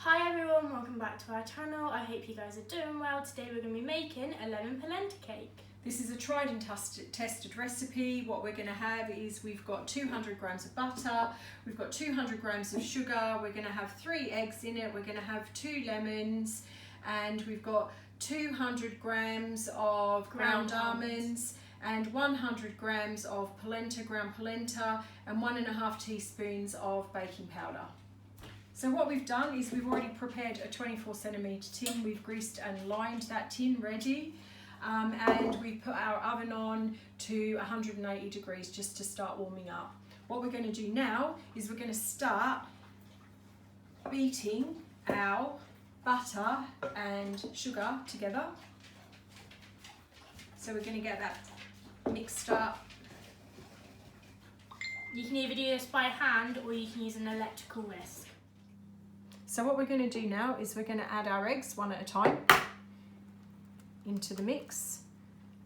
Hi everyone, welcome back to our channel. I hope you guys are doing well. Today we're going to be making a lemon polenta cake. This is a tried and tested recipe. What we're going to have is we've got 200 grams of butter, we've got 200 grams of sugar, we're going to have 3 eggs in it, we're going to have 2 lemons, and we've got 200 grams of ground almonds and 100 grams of ground polenta and 1.5 teaspoons of baking powder. So what we've done is we've already prepared a 24 centimetre tin. We've greased and lined that tin ready, and we put our oven on to 180 degrees just to start warming up. What we're going to do now is we're going to start beating our butter and sugar together. So we're going to get that mixed up. You can either do this by hand or you can use an electrical whisk. So what we're going to do now is we're going to add our eggs one at a time into the mix.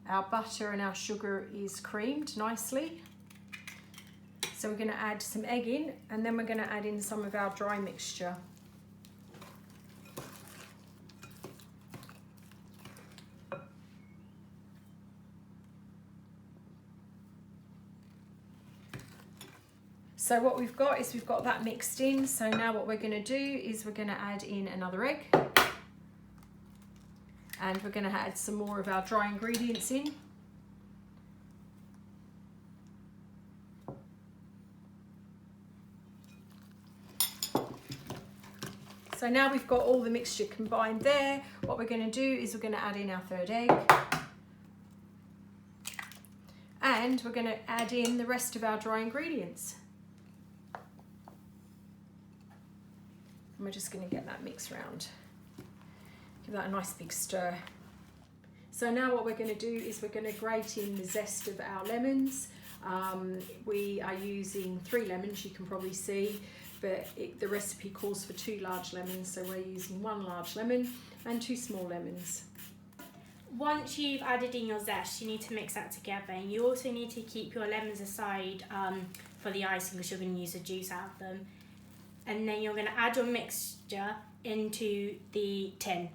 Our butter and our sugar is creamed nicely. So we're going to add some egg in, and then we're going to add in some of our dry mixture. So what we've got is we've got that mixed in. So now what we're going to do is we're going to add in another egg, and we're going to add some more of our dry ingredients in. So now we've got all the mixture combined there. What we're going to do is we're going to add in our 3rd egg, and we're going to add in the rest of our dry ingredients. And we're just going to get that mix round. Give that a nice big stir. So now what we're going to do is we're going to grate in the zest of our lemons. We are using 3 lemons, you can probably see, but the recipe calls for 2 large lemons, so we're using 1 large lemon and 2 small lemons. Once you've added in your zest, you need to mix that together, and you also need to keep your lemons aside for the icing, because you're going to use the juice out of them. And then you're going to add your mixture into the tin.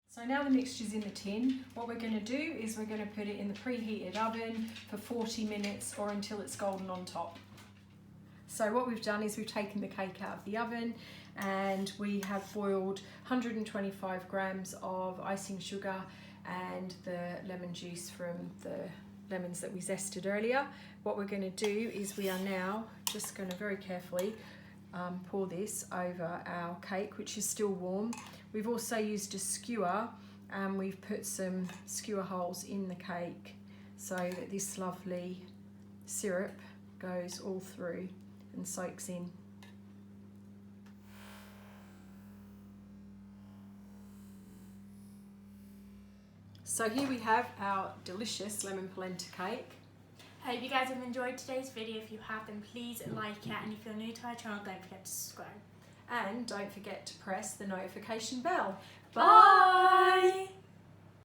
So now the mixture's in the tin, what we're going to do is we're going to put it in the preheated oven for 40 minutes or until it's golden on top. So what we've done is we've taken the cake out of the oven, and we have boiled 125 grams of icing sugar and the lemon juice from the lemons that we zested earlier. What we're going to do is we are now just going to very carefully pour this over our cake, which is still warm. We've also used a skewer, and we've put some skewer holes in the cake so that this lovely syrup goes all through and soaks in. So here we have our delicious lemon polenta cake. I hope you guys have enjoyed today's video. If you have, then please like it, and if you're new to our channel, don't forget to subscribe. And don't forget to press the notification bell. Bye!